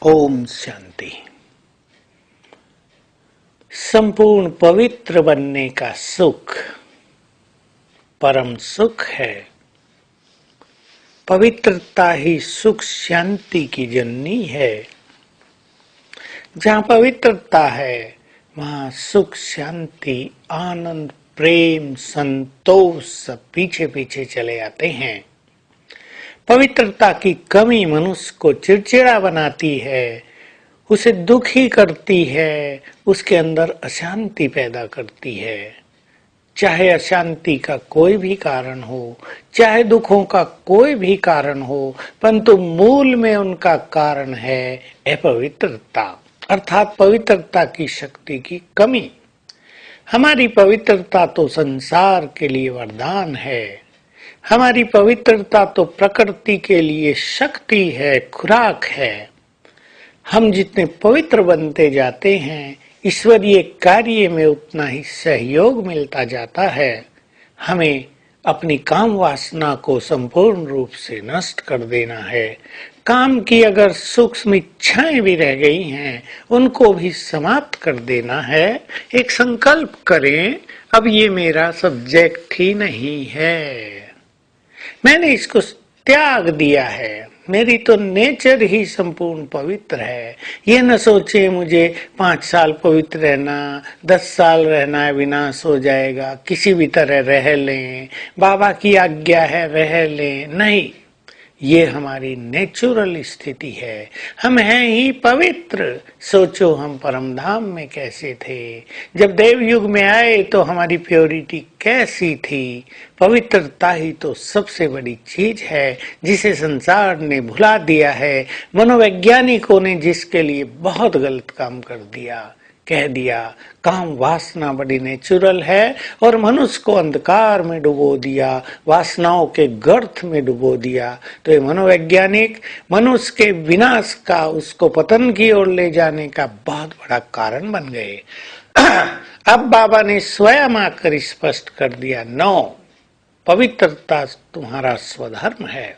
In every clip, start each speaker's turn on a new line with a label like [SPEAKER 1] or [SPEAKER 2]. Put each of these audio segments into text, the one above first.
[SPEAKER 1] ओम शांति। संपूर्ण पवित्र बनने का सुख परम सुख है। पवित्रता ही सुख शांति की जननी है। जहाँ पवित्रता है वहाँ सुख शांति आनंद प्रेम संतोष सब पीछे पीछे चले आते हैं। पवित्रता की कमी मनुष्य को चिड़चिड़ा बनाती है, उसे दुखी करती है, उसके अंदर अशांति पैदा करती है। चाहे अशांति का कोई भी कारण हो, चाहे दुखों का कोई भी कारण हो, परंतु मूल में उनका कारण है अपवित्रता, अर्थात पवित्रता की शक्ति की कमी। हमारी पवित्रता तो संसार के लिए वरदान है। हमारी पवित्रता तो प्रकृति के लिए शक्ति है, खुराक है। हम जितने पवित्र बनते जाते हैं, ईश्वरीय कार्य में उतना ही सहयोग मिलता जाता है। हमें अपनी काम वासना को संपूर्ण रूप से नष्ट कर देना है। काम की अगर सूक्ष्म इच्छाएं भी रह गई हैं, उनको भी समाप्त कर देना है। एक संकल्प करें, अब ये मेरा सब्जेक्ट ही नहीं है, मैंने इसको त्याग दिया है। मेरी तो नेचर ही संपूर्ण पवित्र है। ये न सोचे मुझे 5 साल पवित्र रहना, 10 साल रहना है, विनाश हो जाएगा, किसी भी तरह रह लें, बाबा की आज्ञा है रह लें। नहीं, ये हमारी नेचुरल स्थिति है। हम हैं ही पवित्र। सोचो हम परमधाम में कैसे थे, जब देव युग में आए तो हमारी प्योरिटी कैसी थी। पवित्रता ही तो सबसे बड़ी चीज है जिसे संसार ने भुला दिया है। मनोवैज्ञानिकों ने जिसके लिए बहुत गलत काम कर दिया, कह दिया काम वासना बड़ी नेचुरल है, और मनुष्य को अंधकार में डुबो दिया, वासनाओं के गर्त में डुबो दिया। तो ये मनोवैज्ञानिक मनुष्य के विनाश का, उसको पतन की ओर ले जाने का बहुत बड़ा कारण बन गए। अब बाबा ने स्वयं आकर स्पष्ट कर दिया, नो, पवित्रता तुम्हारा स्वधर्म है।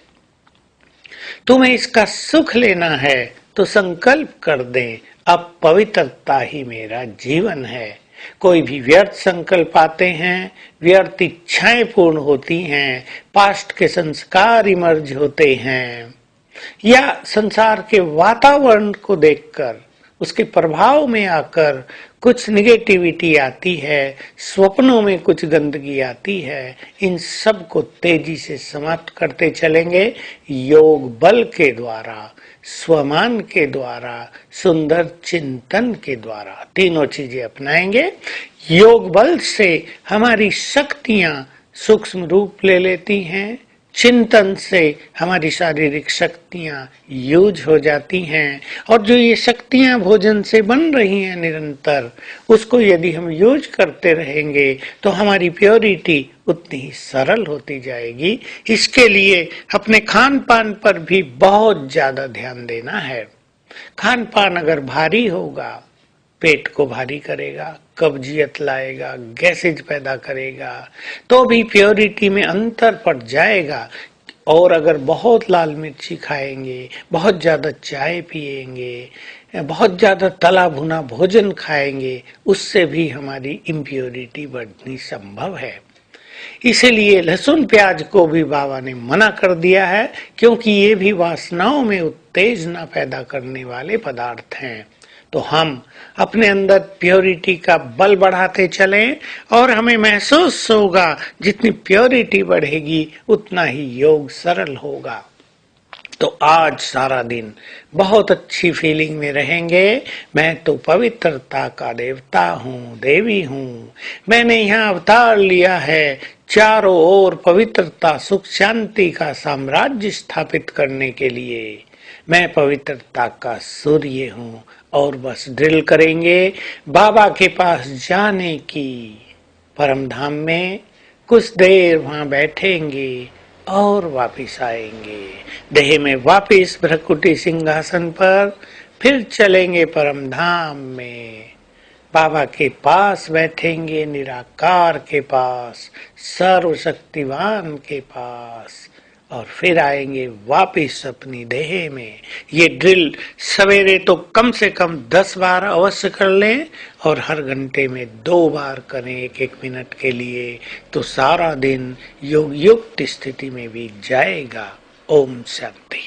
[SPEAKER 1] तुम्हें इसका सुख लेना है तो संकल्प कर दें, अब पवित्रता ही मेरा जीवन है। कोई भी व्यर्थ संकल्प आते हैं, व्यर्थ इच्छाएं पूर्ण होती हैं, पास्ट के संस्कार इमर्ज होते हैं, या संसार के वातावरण को देखकर उसके प्रभाव में आकर कुछ निगेटिविटी आती है, स्वप्नों में कुछ गंदगी आती है। इन सब को तेजी से समाप्त करते चलेंगे योग बल के द्वारा, स्वमान के द्वारा, सुंदर चिंतन के द्वारा। तीनों चीजें अपनाएंगे। योग बल से हमारी शक्तियां सूक्ष्म रूप ले लेती हैं, चिंतन से हमारी शारीरिक शक्तियां यूज हो जाती हैं, और जो ये शक्तियां भोजन से बन रही हैं निरंतर, उसको यदि हम यूज करते रहेंगे तो हमारी प्योरिटी उतनी ही सरल होती जाएगी। इसके लिए अपने खान पान पर भी बहुत ज्यादा ध्यान देना है। खान पान अगर भारी होगा, पेट को भारी करेगा, कब्जियत लाएगा, गैसेज पैदा करेगा, तो भी प्योरिटी में अंतर पड़ जाएगा। और अगर बहुत लाल मिर्ची खाएंगे, बहुत ज्यादा चाय पिएंगे, बहुत ज्यादा तला भुना भोजन खाएंगे, उससे भी हमारी इम्प्योरिटी बढ़नी संभव है। इसीलिए लहसुन प्याज को भी बाबा ने मना कर दिया है, क्योंकि ये भी वासनाओं में उत्तेजना पैदा करने वाले पदार्थ हैं। तो हम अपने अंदर प्योरिटी का बल बढ़ाते चलें, और हमें महसूस होगा जितनी प्योरिटी बढ़ेगी उतना ही योग सरल होगा। तो आज सारा दिन बहुत अच्छी फीलिंग में रहेंगे। मैं तो पवित्रता का देवता हूँ, देवी हूँ। मैंने यहाँ अवतार लिया है चारों ओर पवित्रता सुख शांति का साम्राज्य स्थापित करने के लिए। मैं पवित्रता का सूर्य हूँ, और बस ड्रिल करेंगे बाबा के पास जाने की। परमधाम में कुछ देर वहां बैठेंगे और वापिस आएंगे, देह में वापिस भ्रकुटी सिंहासन पर, फिर चलेंगे परमधाम में। बाबा के पास बैठेंगे, निराकार के पास, सर्वशक्तिवान के पास, और फिर आएंगे वापिस अपनी देह में। ये ड्रिल सवेरे तो कम से कम 10 बार अवश्य कर लें और हर घंटे में 2 बार करें 1-1 मिनट के लिए, तो सारा दिन योग युक्त स्थिति में बीत जाएगा। ओम शांति।